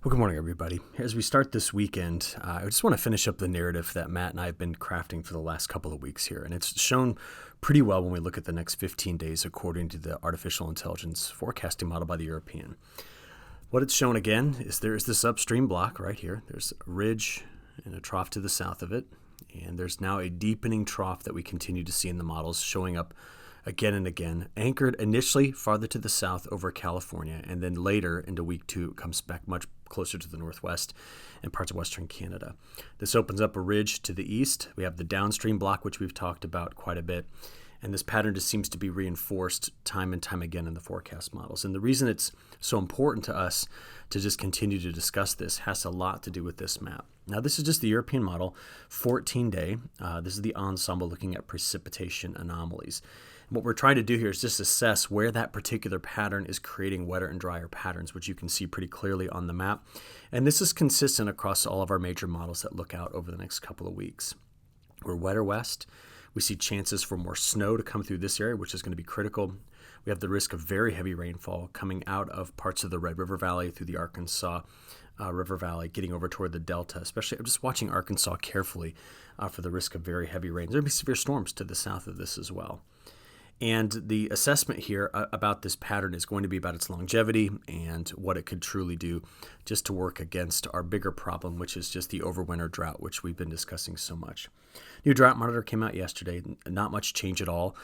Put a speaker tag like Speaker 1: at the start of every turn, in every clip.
Speaker 1: Well, good morning, everybody. As we start this weekend, I just want to finish up the narrative that Matt and I have been crafting for the last couple of weeks here. And it's shown pretty well when we look at the next 15 days, according to the artificial intelligence forecasting model by the European. What it's shown again is there is this upstream block right here. There's a ridge and a trough to the south of it. And there's now a deepening trough that we continue to see in the models showing up again and again, anchored initially farther to the south over California, and then later into week 2 it comes back much closer to the northwest and parts of western Canada. This opens up a ridge to the east. We have the downstream block, which we've talked about quite a bit, and this pattern just seems to be reinforced time and time again in the forecast models. And the reason it's so important to us to just continue to discuss this has a lot to do with this map. Now, this is just the European model, 14-day. This is the ensemble looking at precipitation anomalies. What we're trying to do here is just assess where that particular pattern is creating wetter and drier patterns, which you can see pretty clearly on the map. And this is consistent across all of our major models that look out over the next couple of weeks. We're wetter west. We see chances for more snow to come through this area, which is going to be critical. We have the risk of very heavy rainfall coming out of parts of the Red River Valley through the Arkansas River Valley, getting over toward the Delta. Especially, I'm just watching Arkansas carefully for the risk of very heavy rains. There'll be severe storms to the south of this as well. And the assessment here about this pattern is going to be about its longevity and what it could truly do just to work against our bigger problem, which is just the overwinter drought, which we've been discussing so much. New drought monitor came out yesterday. Not much change at all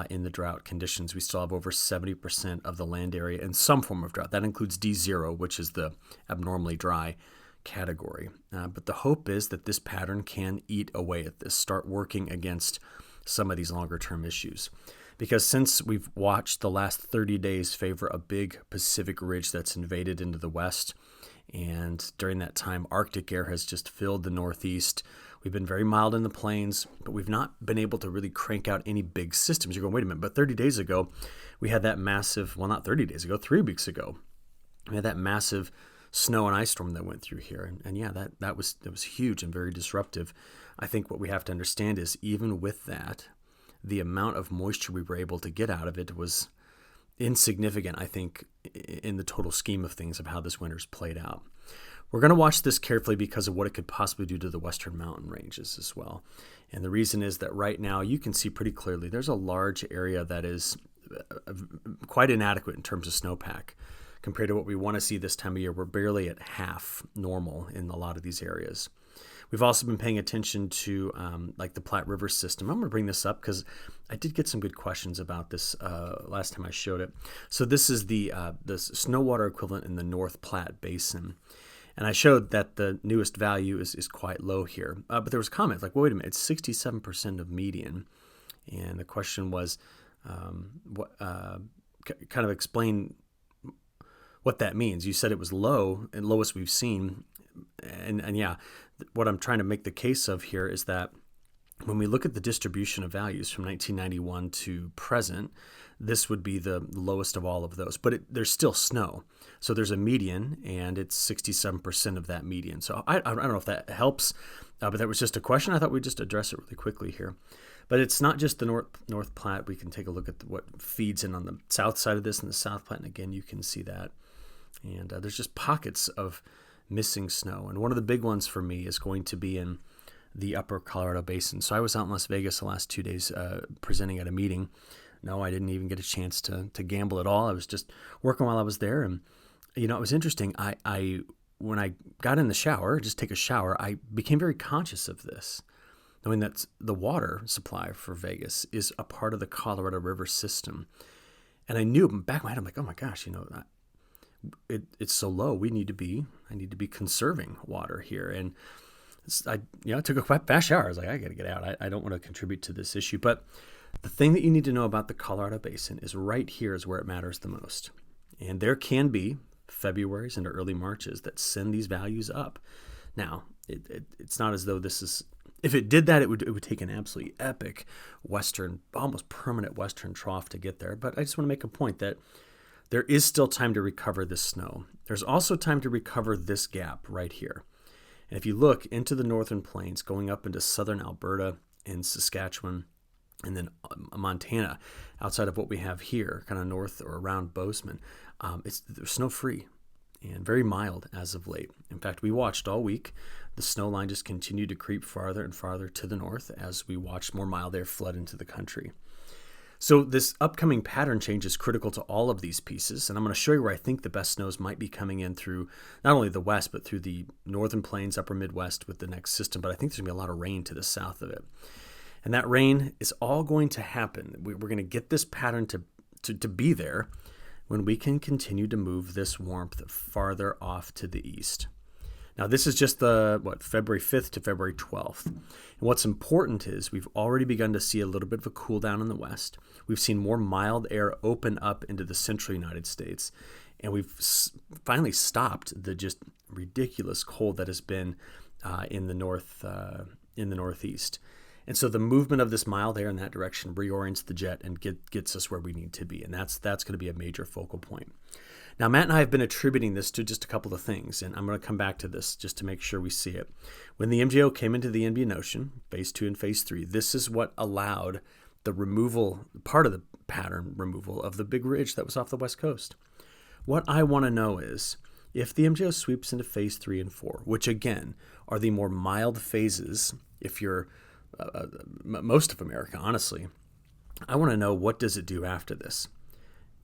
Speaker 1: in the drought conditions. We still have over 70% of the land area in some form of drought. That includes D0, which is the abnormally dry category. But the hope is that this pattern can eat away at this, start working against some of these longer term issues. Because since we've watched the last 30 days favor a big Pacific ridge that's invaded into the west, and during that time, Arctic air has just filled the northeast. We've been very mild in the plains, but we've not been able to really crank out any big systems. You're going, wait a minute, but 30 days ago, we had that massive, well, not 30 days ago, 3 weeks ago, we had that massive snow and ice storm that went through here. And yeah, that was huge and very disruptive. I think what we have to understand is even with that, the amount of moisture we were able to get out of it was insignificant, I think, in the total scheme of things of how this winter's played out. We're going to watch this carefully because of what it could possibly do to the western mountain ranges as well. And the reason is that right now you can see pretty clearly there's a large area that is quite inadequate in terms of snowpack. Compared to what we want to see this time of year, we're barely at half normal in a lot of these areas. We've also been paying attention to like the Platte River system. I'm going to bring this up because I did get some good questions about this last time I showed it. So this is the snow water equivalent in the North Platte Basin. And I showed that the newest value is quite low here. But there was comments like, well, wait a minute, it's 67% of median. And the question was, kind of explain what that means. You said it was low and lowest we've seen. And yeah, what I'm trying to make the case of here is that when we look at the distribution of values from 1991 to present, this would be the lowest of all of those. But there's still snow. So there's a median, and it's 67% of that median. So I don't know if that helps, but that was just a question. I thought we'd just address it really quickly here. But it's not just the North Platte. We can take a look at what feeds in on the south side of this and the South Platte. And again, you can see that. And there's just pockets of missing snow. And one of the big ones for me is going to be in the upper Colorado Basin. So I was out in Las Vegas the last 2 days presenting at a meeting. No, I didn't even get a chance to gamble at all. I was just working while I was there. And, you know, it was interesting. I when I got in the shower, just take a shower, I became very conscious of this, knowing that the water supply for Vegas is a part of the Colorado River system. And I knew back in my head, I'm like, oh my gosh, you know, it's so low. I need to be conserving water here. And I took a fast shower. I was like, I got to get out. I don't want to contribute to this issue. But the thing that you need to know about the Colorado Basin is right here is where it matters the most. And there can be Februaries into early Marches that send these values up. Now, it's not as though this is, if it did that, it would take an absolutely epic western, almost permanent western trough to get there. But I just want to make a point that there is still time to recover this snow. There's also time to recover this gap right here. And if you look into the northern plains, going up into southern Alberta and Saskatchewan, and then Montana, outside of what we have here, kind of north or around Bozeman, they're snow free. and very mild as of late. In fact, we watched all week. The snow line just continued to creep farther and farther to the north as we watched more mild air flood into the country. So this upcoming pattern change is critical to all of these pieces, and I'm going to show you where I think the best snows might be coming in through not only the west, but through the northern plains, upper Midwest with the next system, but I think there's going to be a lot of rain to the south of it. And that rain is all going to happen. We're going to get this pattern to be there when we can continue to move this warmth farther off to the east. Now, this is just February 5th to February 12th. And what's important is we've already begun to see a little bit of a cool down in the west. We've seen more mild air open up into the central United States. And we've finally stopped the just ridiculous cold that has been in the northeast. And so the movement of this mild air in that direction reorients the jet and gets us where we need to be. And that's going to be a major focal point. Now, Matt and I have been attributing this to just a couple of things, and I'm going to come back to this just to make sure we see it. When the MJO came into the Indian Ocean, phase 2 and phase 3, this is what allowed the removal, part of the pattern removal of the big ridge that was off the west coast. What I want to know is, if the MJO sweeps into phase 3 and 4, which again are the more mild phases, if you're most of America, honestly, I want to know, what does it do after this?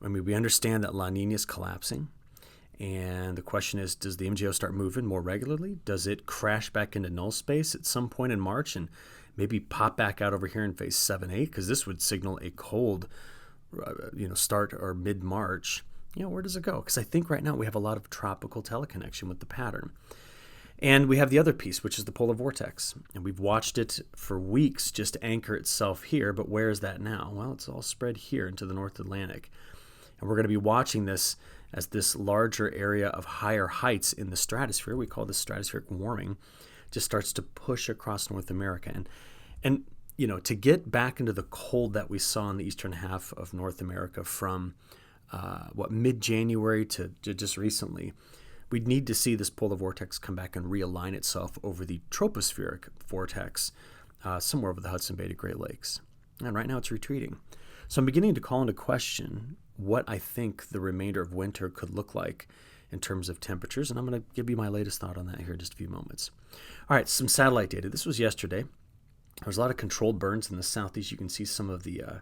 Speaker 1: I mean, we understand that La Nina is collapsing, and the question is, does the MJO start moving more regularly? Does it crash back into null space at some point in March and maybe pop back out over here in phase 7-8? Because this would signal a cold, start or mid-March. Where does it go? Because I think right now we have a lot of tropical teleconnection with the pattern. And we have the other piece, which is the polar vortex. And we've watched it for weeks just anchor itself here, but where is that now? Well, it's all spread here into the North Atlantic. And we're going to be watching this as this larger area of higher heights in the stratosphere, we call this stratospheric warming, just starts to push across North America. And to get back into the cold that we saw in the eastern half of North America from mid-January to just recently, we'd need to see this polar vortex come back and realign itself over the tropospheric vortex somewhere over the Hudson Bay to Great Lakes. And right now it's retreating. So I'm beginning to call into question what I think the remainder of winter could look like in terms of temperatures, and I'm going to give you my latest thought on that here in just a few moments. All right, some satellite data. This was yesterday. There was a lot of controlled burns in the southeast. You can see some of the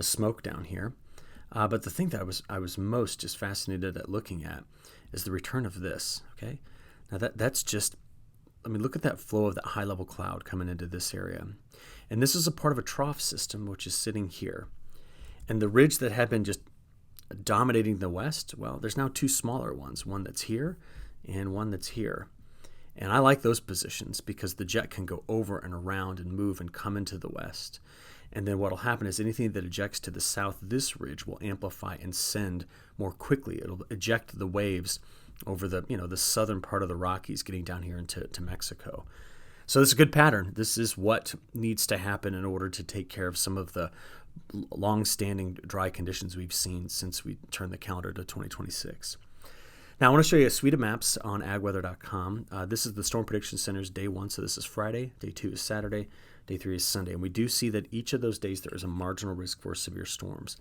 Speaker 1: smoke down here. But the thing that I was most just fascinated at looking at is the return of this. Okay, now that's just, look at that flow of that high-level cloud coming into this area, and this is a part of a trough system which is sitting here. And the ridge that had been just dominating the west, well, there's now two smaller ones, one that's here and one that's here. And I like those positions because the jet can go over and around and move and come into the west. And then what will happen is anything that ejects to the south, this ridge will amplify and send more quickly. It'll eject the waves over the southern part of the Rockies getting down here into Mexico. So this is a good pattern. This is what needs to happen in order to take care of some of the long-standing dry conditions we've seen since we turned the calendar to 2026. Now, I want to show you a suite of maps on agweather.com. This is the Storm Prediction Center's day 1, so this is Friday. Day 2 is Saturday. Day 3 is Sunday. And we do see that each of those days there is a marginal risk for severe storms.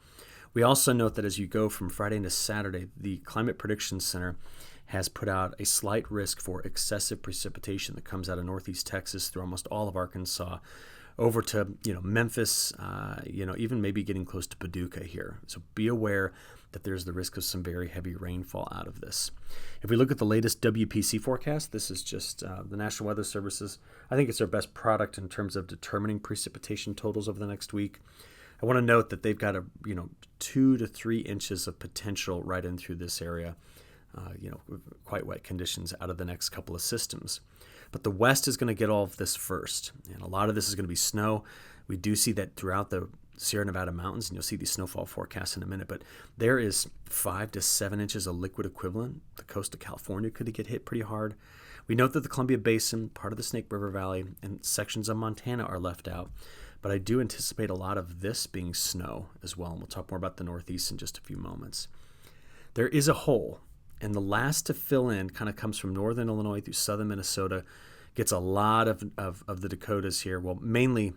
Speaker 1: We also note that as you go from Friday into Saturday, the Climate Prediction Center has put out a slight risk for excessive precipitation that comes out of northeast Texas through almost all of Arkansas, over to Memphis, even maybe getting close to Paducah here. So be aware that there's the risk of some very heavy rainfall out of this. If we look at the latest WPC forecast, this is just the National Weather Service's, I think it's their best product in terms of determining precipitation totals over the next week. I want to note that they've got 2 to 3 inches of potential right in through this area, quite wet conditions out of the next couple of systems. But the west is going to get all of this first, and a lot of this is going to be snow. We do see that throughout the Sierra Nevada mountains, and you'll see these snowfall forecasts in a minute, but there is 5 to 7 inches of liquid equivalent. The coast of California could get hit pretty hard. We note that the Columbia Basin, part of the Snake River Valley, and sections of Montana are left out, but I do anticipate a lot of this being snow as well, and we'll talk more about the Northeast in just a few moments. There is a hole, and the last to fill in kind of comes from northern Illinois through southern Minnesota, gets a lot of the Dakotas here, well, mainly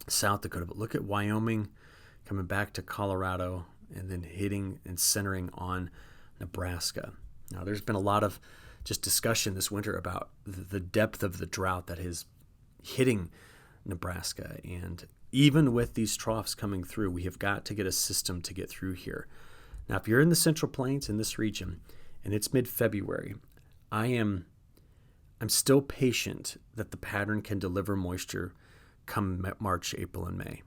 Speaker 1: South Dakota, but look at Wyoming coming back to Colorado and then hitting and centering on Nebraska. Now, there's been a lot of just discussion this winter about the depth of the drought that is hitting Nebraska. And even with these troughs coming through, we have got to get a system to get through here. Now, if you're in the Central Plains in this region and it's mid-February, I'm still patient that the pattern can deliver moisture come March, April, and May.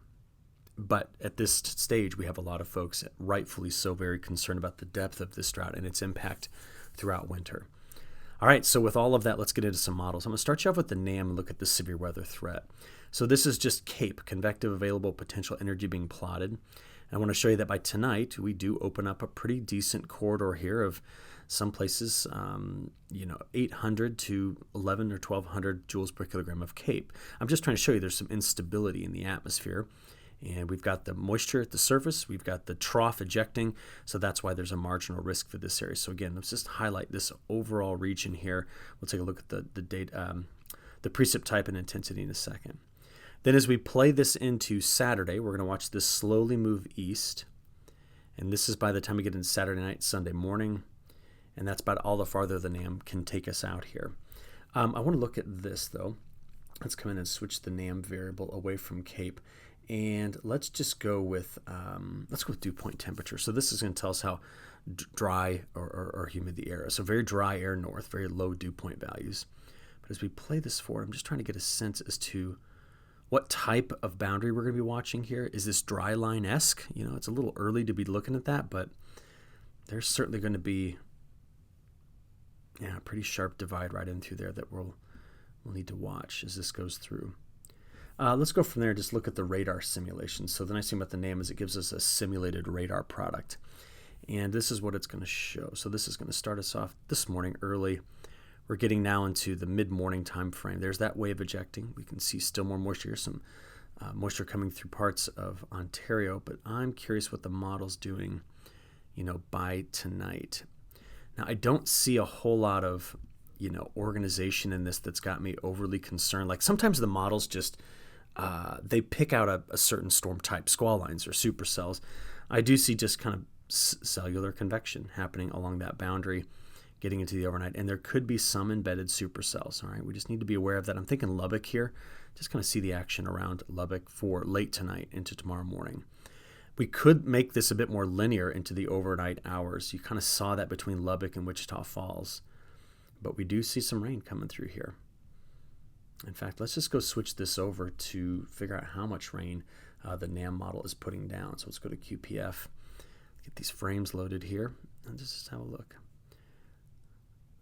Speaker 1: But at this stage, we have a lot of folks, rightfully so, very concerned about the depth of this drought and its impact throughout winter. All right, so with all of that, let's get into some models. I'm going to start you off with the NAM and look at the severe weather threat. So this is just CAPE, convective available potential energy being plotted. And I want to show you that by tonight, we do open up a pretty decent corridor here of some places, 800 to 11 or 1,200 joules per kilogram of CAPE. I'm just trying to show you there's some instability in the atmosphere. And we've got the moisture at the surface. We've got the trough ejecting. So that's why there's a marginal risk for this area. So again, let's just highlight this overall region here. We'll take a look at the data, the precip type and intensity in a second. Then as we play this into Saturday, we're going to watch this slowly move east. And this is by the time we get into Saturday night, Sunday morning. And that's about all the farther the NAM can take us out here. I want to look at this, though. Let's come in and switch the NAM variable away from CAPE. And let's just go with dew point temperature. So this is going to tell us how dry or humid the air is. So very dry air north, very low dew point values. But as we play this forward, I'm just trying to get a sense as to what type of boundary we're going to be watching here. Is this dry line-esque? It's a little early to be looking at that, but there's certainly going to be a pretty sharp divide right in through there that we'll need to watch as this goes through. Let's go from there and just look at the radar simulation. So the nice thing about the NAM is it gives us a simulated radar product. And this is what it's going to show. So this is going to start us off this morning early. We're getting now into the mid-morning time frame. There's that wave ejecting. We can see still more moisture, some moisture coming through parts of Ontario. But I'm curious what the model's doing, by tonight. Now, I don't see a whole lot of, organization in this that's got me overly concerned. Like sometimes the models just... they pick out a certain storm type, squall lines or supercells. I do see just kind of cellular convection happening along that boundary, getting into the overnight, and there could be some embedded supercells. All right, we just need to be aware of that. I'm thinking Lubbock here, just kind of see the action around Lubbock for late tonight into tomorrow morning. We could make this a bit more linear into the overnight hours. You kind of saw that between Lubbock and Wichita Falls, but we do see some rain coming through here. In fact, let's just go switch this over to figure out how much rain the NAM model is putting down. So let's go to QPF, get these frames loaded here, and just have a look.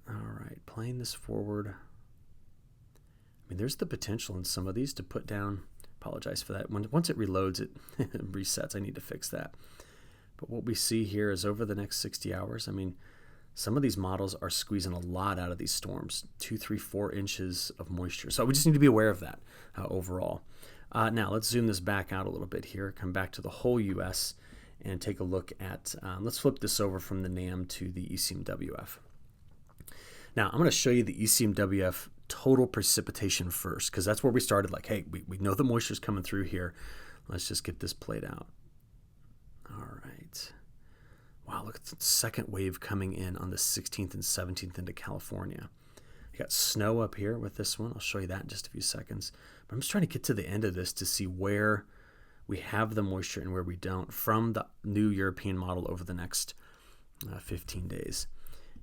Speaker 1: All right, playing this forward. I mean, there's the potential in some of these to put down, apologize for that. Once it reloads, it resets. I need to fix that. But what we see here is over the next 60 hours, I mean, some of these models are squeezing a lot out of these storms, 2, 3, 4 inches of moisture. So we just need to be aware of that overall. Now let's zoom this back out a little bit here, come back to the whole U.S. and take a look at, let's flip this over from the NAM to the ECMWF. Now I'm going to show you the ECMWF total precipitation first, because that's where we started. Like, hey, we know the moisture is coming through here. Let's just get this played out. All right. Wow, look at the second wave coming in on the 16th and 17th into California. You got snow up here with this one. I'll show you that in just a few seconds. But I'm just trying to get to the end of this to see where we have the moisture and where we don't from the new European model over the next 15 days.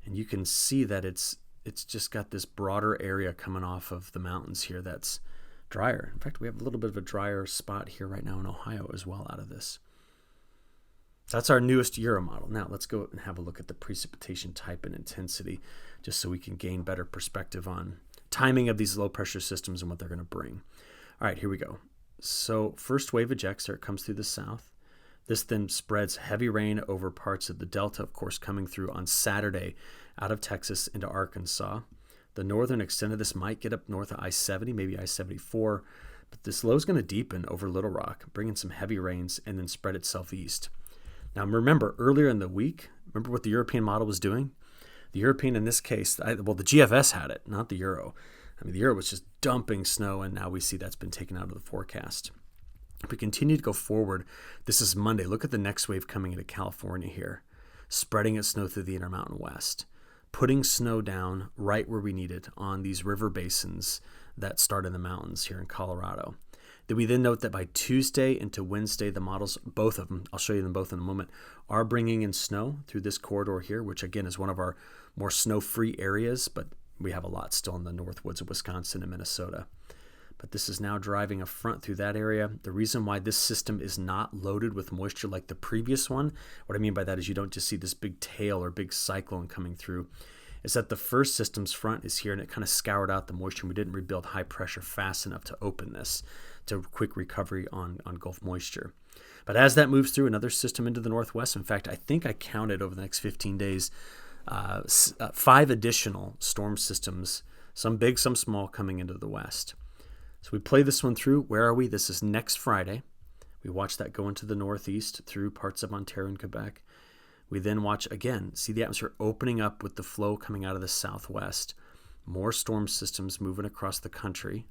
Speaker 1: And you can see that it's just got this broader area coming off of the mountains here that's drier. In fact, we have a little bit of a drier spot here right now in Ohio as well out of this. That's our newest Euro model. Now let's go and have a look at the precipitation type and intensity, just so we can gain better perspective on timing of these low pressure systems and what they're going to bring. All right, here we go. So first wave ejects, there it comes through the south. This then spreads heavy rain over parts of the Delta, of course, coming through on Saturday out of Texas into Arkansas. The northern extent of this might get up north of I-70, maybe I-74, but this low is going to deepen over Little Rock, bringing some heavy rains and then spread itself east. Now remember, earlier in the week, remember what the European model was doing? The European, in this case, the GFS had it, not the Euro. I mean, the Euro was just dumping snow, and now we see that's been taken out of the forecast. If we continue to go forward, this is Monday. Look at the next wave coming into California here, spreading its snow through the Intermountain West. putting snow down right where we need it on these river basins that start in the mountains here in Colorado. Did we then note that by Tuesday into Wednesday, the models, both of them, I'll show you them both in a moment, are bringing in snow through this corridor here, which again is one of our more snow-free areas, but we have a lot still in the north woods of Wisconsin and Minnesota. But this is now driving a front through that area. The reason why this system is not loaded with moisture like the previous one, what I mean by that is you don't just see this big tail or big cyclone coming through, is that the first system's front is here and it kind of scoured out the moisture, and we didn't rebuild high pressure fast enough to open this to quick recovery on Gulf moisture. But as that moves through another system into the northwest, in fact, I think I counted over the next 15 days 5 additional storm systems, some big, some small, coming into the west. So we play this one through. Where are we? This is next Friday. We watch that go into the northeast through parts of Ontario and Quebec. We then watch, again, see the atmosphere opening up with the flow coming out of the southwest. More storm systems moving across the country.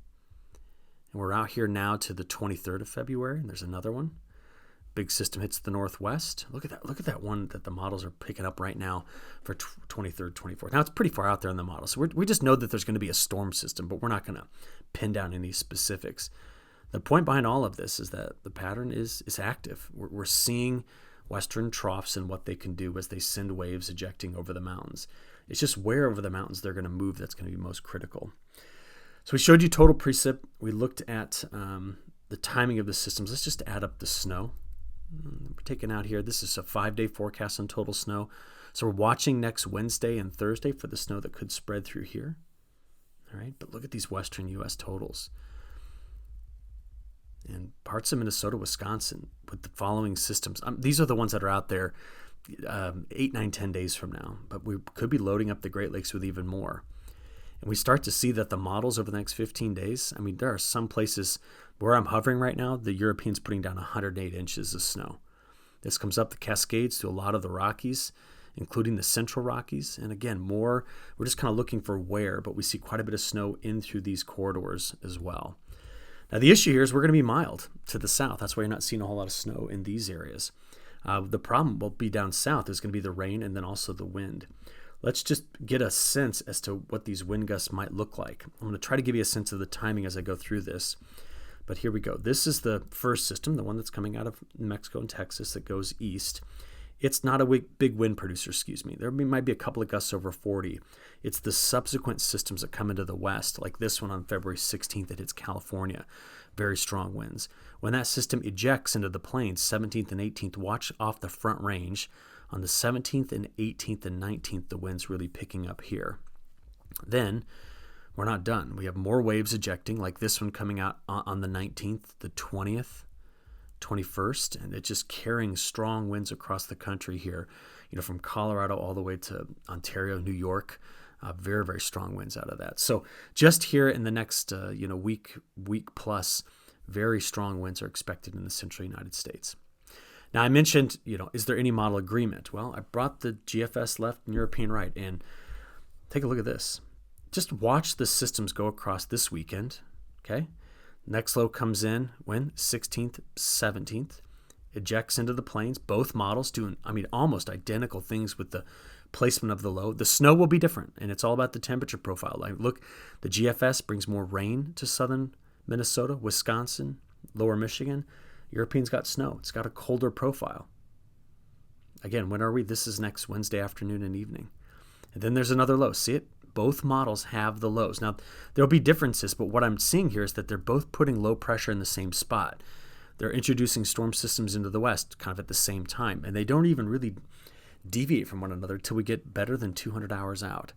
Speaker 1: And we're out here now to the 23rd of February, and there's another one. Big system hits the northwest. Look at that one that the models are picking up right now for 23rd, 24th. Now, it's pretty far out there in the model, so we just know that there's going to be a storm system, but we're not going to pin down any specifics. The point behind all of this is that the pattern is active. We're seeing western troughs and what they can do as they send waves ejecting over the mountains. It's just where over the mountains they're going to move that's going to be most critical. So we showed you total precip. We looked at the timing of the systems. Let's just add up the snow. We're taking out here, this is a 5-day forecast on total snow. So we're watching next Wednesday and Thursday for the snow that could spread through here. All right, but look at these western U.S. totals. And parts of Minnesota, Wisconsin, with the following systems. These are the ones that are out there 8, 9, 10 days from now. But we could be loading up the Great Lakes with even more. And we start to see that the models over the next 15 days, I mean, there are some places where I'm hovering right now, the Europeans putting down 108 inches of snow. This comes up the Cascades to a lot of the Rockies, including the Central Rockies. And again, we're just kind of looking for where, but we see quite a bit of snow in through these corridors as well. Now, the issue here is we're going to be mild to the south. That's why you're not seeing a whole lot of snow in these areas. The problem will be down south is going to be the rain and then also the wind. Let's just get a sense as to what these wind gusts might look like. I'm going to try to give you a sense of the timing as I go through this. But here we go. This is the first system, the one that's coming out of New Mexico and Texas that goes east. It's not a big wind producer, There might be a couple of gusts over 40. It's the subsequent systems that come into the west, like this one on February 16th that hits California. Very strong winds. When that system ejects into the plains, 17th and 18th, watch off the front range. On the 17th and 18th and 19th, the wind's really picking up here. Then, we're not done. We have more waves ejecting, like this one coming out on the 19th, the 20th, 21st, and it's just carrying strong winds across the country here, from Colorado all the way to Ontario, New York. Very, very strong winds out of that. So just here in the next, week plus, very strong winds are expected in the central United States. Now, I mentioned, is there any model agreement? Well, I brought the GFS left and European right, and take a look at this. Just watch the systems go across this weekend, okay? Next low comes in when? 16th, 17th. Ejects into the plains. Both models doing, almost identical things with the placement of the low. The snow will be different, and it's all about the temperature profile. Like, look, the GFS brings more rain to southern Minnesota, Wisconsin, lower Michigan. Europeans got snow. It's got a colder profile. Again, when are we? This is next Wednesday afternoon and evening. And then there's another low. See it? Both models have the lows. Now, there'll be differences, but what I'm seeing here is that they're both putting low pressure in the same spot. They're introducing storm systems into the west kind of at the same time, and they don't even really deviate from one another until we get better than 200 hours out.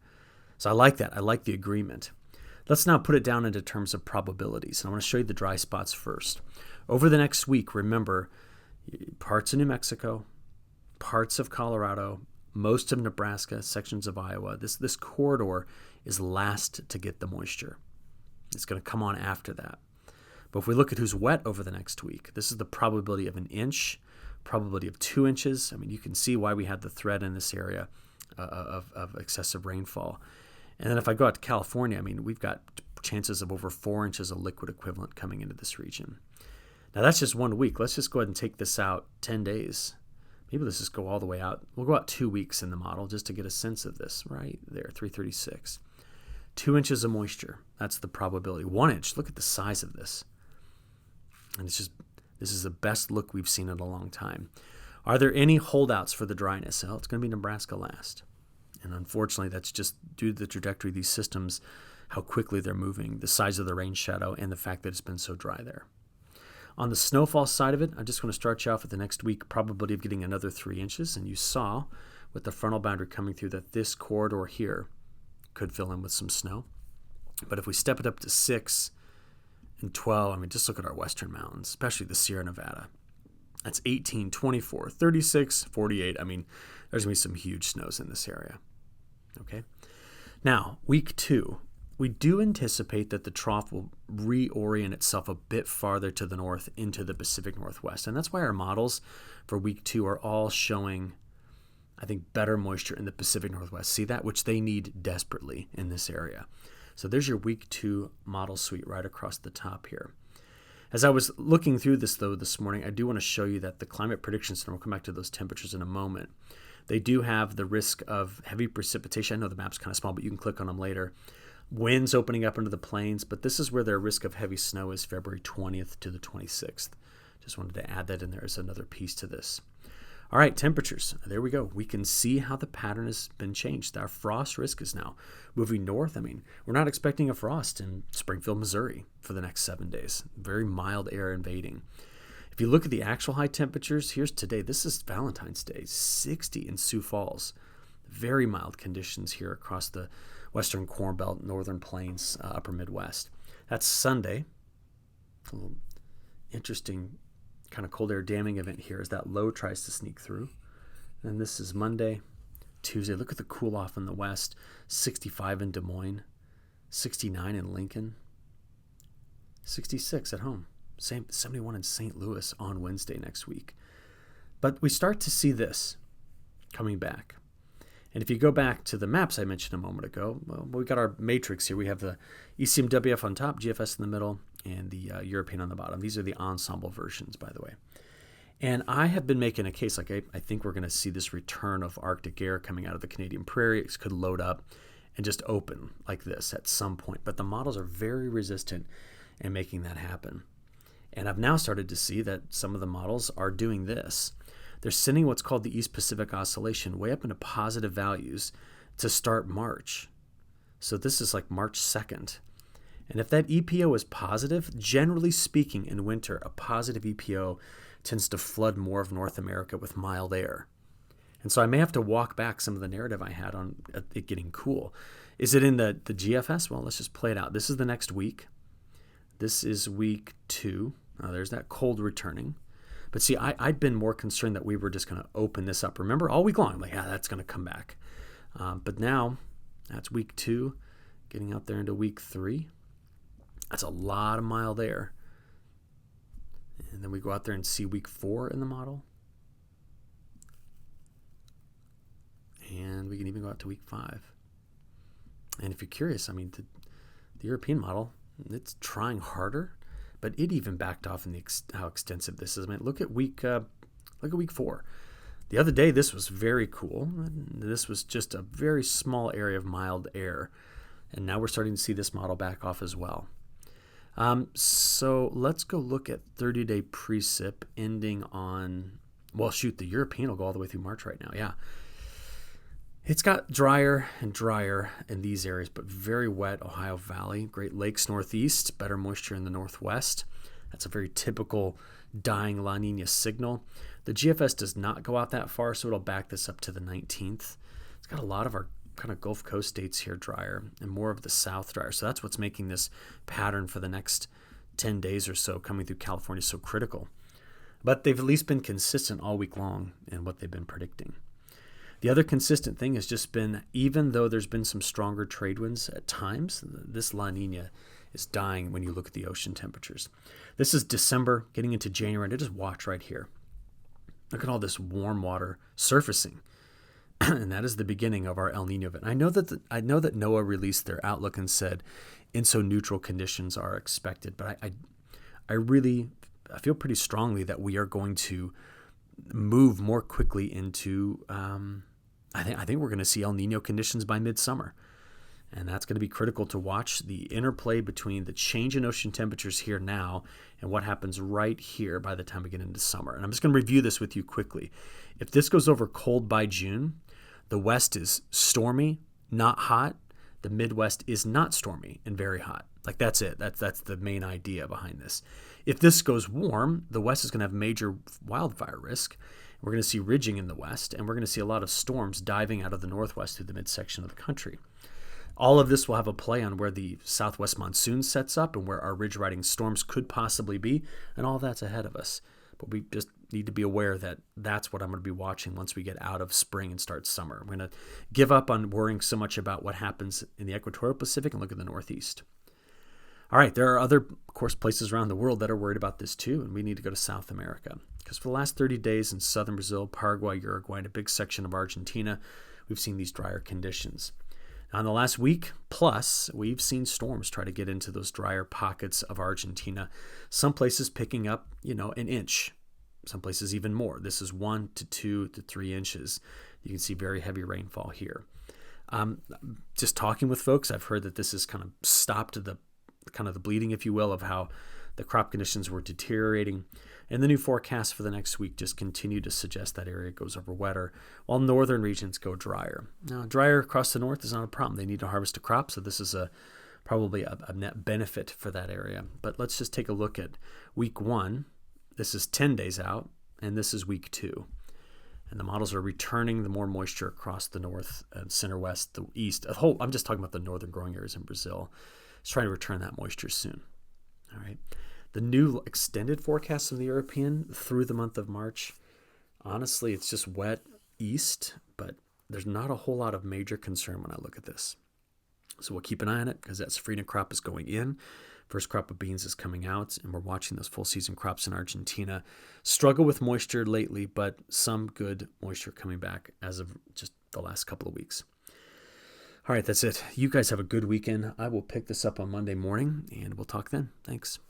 Speaker 1: So I like that. I like the agreement. Let's now put it down into terms of probabilities. And I want to show you the dry spots first. Over the next week, remember, parts of New Mexico, parts of Colorado, most of Nebraska, sections of Iowa, this corridor is last to get the moisture. It's going to come on after that. But if we look at who's wet over the next week, this is the probability of 1 inch, probability of 2 inches. You can see why we had the threat in this area of excessive rainfall. And then if I go out to California, we've got chances of over 4 inches of liquid equivalent coming into this region. Now, that's just 1 week. Let's just go ahead and take this out 10 days. Maybe let's just go all the way out. We'll go out 2 weeks in the model just to get a sense of this. Right there, 336. 2 inches of moisture. That's the probability. 1 inch. Look at the size of this. And this is the best look we've seen in a long time. Are there any holdouts for the dryness? Well, it's going to be Nebraska last. And unfortunately, that's just due to the trajectory of these systems, how quickly they're moving, the size of the rain shadow, and the fact that it's been so dry there. On the snowfall side of it, I'm just going to start you off with the next week probability of getting another 3 inches. And you saw with the frontal boundary coming through that this corridor here could fill in with some snow. But if we step it up to 6 and 12, I mean, just look at our western mountains, especially the Sierra Nevada. That's 18, 24, 36, 48. I mean, there's going to be some huge snows in this area. Okay. Now, week 2, we do anticipate that the trough will reorient itself a bit farther to the north into the Pacific Northwest. And that's why our models for week 2 are all showing, I think, better moisture in the Pacific Northwest. See that? Which they need desperately in this area. So there's your week 2 model suite right across the top here. As I was looking through this, though, this morning, I do want to show you that the Climate Prediction Center, we'll come back to those temperatures in a moment, they do have the risk of heavy precipitation. I know the map's kind of small, but you can click on them later. Winds opening up into the plains, but this is where their risk of heavy snow is February 20th to the 26th. Just wanted to add that in there as another piece to this. All right, temperatures. There we go. We can see how the pattern has been changed. Our frost risk is now moving north. I mean, we're not expecting a frost in Springfield, Missouri for the next 7 days. Very mild air invading. If you look at the actual high temperatures, here's today. This is Valentine's Day, 60 in Sioux Falls. Very mild conditions here across the western Corn Belt, northern plains, upper Midwest. That's Sunday. A little interesting kind of cold air damming event here as that low tries to sneak through. And this is Monday, Tuesday. Look at the cool off in the west. 65 in Des Moines, 69 in Lincoln, 66 at home. 71 in St. Louis on Wednesday next week. But we start to see this coming back. And if you go back to the maps I mentioned a moment ago, well, we got our matrix here. We have the ECMWF on top, GFS in the middle, and the European on the bottom. These are the ensemble versions, by the way. And I have been making a case, like I think we're going to see this return of Arctic air coming out of the Canadian prairie. It could load up and just open like this at some point. But the models are very resistant in making that happen. And I've now started to see that some of the models are doing this. They're sending what's called the East Pacific Oscillation way up into positive values to start March. So this is like March 2nd. And if that EPO is positive, generally speaking in winter, a positive EPO tends to flood more of North America with mild air. And so I may have to walk back some of the narrative I had on it getting cool. Is it in the GFS? Well, let's just play it out. This is the next week. This is week 2. There's that cold returning. But see, I'd been more concerned that we were just going to open this up. Remember, all week long, I'm like, yeah, that's going to come back. But now, that's week 2, getting up there into week 3. That's a lot of mild air. And then we go out there and see week 4 in the model. And we can even go out to week 5. And if you're curious, I mean, the European model, it's trying harder. But it even backed off in how extensive this is. I mean, look at week 4. The other day, this was very cool. This was just a very small area of mild air. And now we're starting to see this model back off as well. So let's go look at 30-day precip ending on, well, shoot, the European will go all the way through March right now. Yeah. It's got drier and drier in these areas, but very wet Ohio Valley, Great Lakes Northeast, better moisture in the Northwest. That's a very typical dying La Nina signal. The GFS does not go out that far, so it'll back this up to the 19th. It's got a lot of our kind of Gulf Coast states here drier and more of the South drier. So that's what's making this pattern for the next 10 days or so coming through California so critical. But they've at least been consistent all week long in what they've been predicting. The other consistent thing has just been, even though there's been some stronger trade winds at times, this La Nina is dying when you look at the ocean temperatures. This is December, getting into January, and just watch right here. Look at all this warm water surfacing. And that is the beginning of our El Nino event. I know that NOAA released their outlook and said INSO-neutral conditions are expected, but I feel pretty strongly that we are going to move more quickly into, I think we're going to see El Nino conditions by midsummer. And that's going to be critical to watch the interplay between the change in ocean temperatures here now and what happens right here by the time we get into summer. And I'm just going to review this with you quickly. If this goes over cold by June, the West is stormy, not hot. The Midwest is not stormy and very hot. Like that's it. That's the main idea behind this. If this goes warm, the West is going to have major wildfire risk. We're going to see ridging in the West, and we're going to see a lot of storms diving out of the Northwest through the midsection of the country. All of this will have a play on where the southwest monsoon sets up and where our ridge-riding storms could possibly be, and all of that's ahead of us. But we just need to be aware that that's what I'm going to be watching once we get out of spring and start summer. We're going to give up on worrying so much about what happens in the equatorial Pacific and look at the Northeast. All right, there are other, of course, places around the world that are worried about this too, and we need to go to South America. Because for the last 30 days in southern Brazil, Paraguay, Uruguay, and a big section of Argentina, we've seen these drier conditions. Now, in the last week plus, we've seen storms try to get into those drier pockets of Argentina. Some places picking up, an inch. Some places even more. This is 1 to 2 to 3 inches. You can see very heavy rainfall here. Just talking with folks, I've heard that this has kind of stopped the bleeding, if you will, of how the crop conditions were deteriorating. And the new forecasts for the next week just continue to suggest that area goes over wetter, while northern regions go drier. Now, drier across the north is not a problem. They need to harvest a crop, so this is probably a net benefit for that area. But let's just take a look at week 1. This is 10 days out, and this is week 2. And the models are returning the more moisture across the north, center, west, the east. I'm just talking about the northern growing areas in Brazil. It's trying to return that moisture soon. All right. The new extended forecast from the European through the month of March, honestly, it's just wet east, but there's not a whole lot of major concern when I look at this. So we'll keep an eye on it because that safrinha crop is going in. First crop of beans is coming out, and we're watching those full season crops in Argentina struggle with moisture lately, but some good moisture coming back as of just the last couple of weeks. All right, that's it. You guys have a good weekend. I will pick this up on Monday morning, and we'll talk then. Thanks.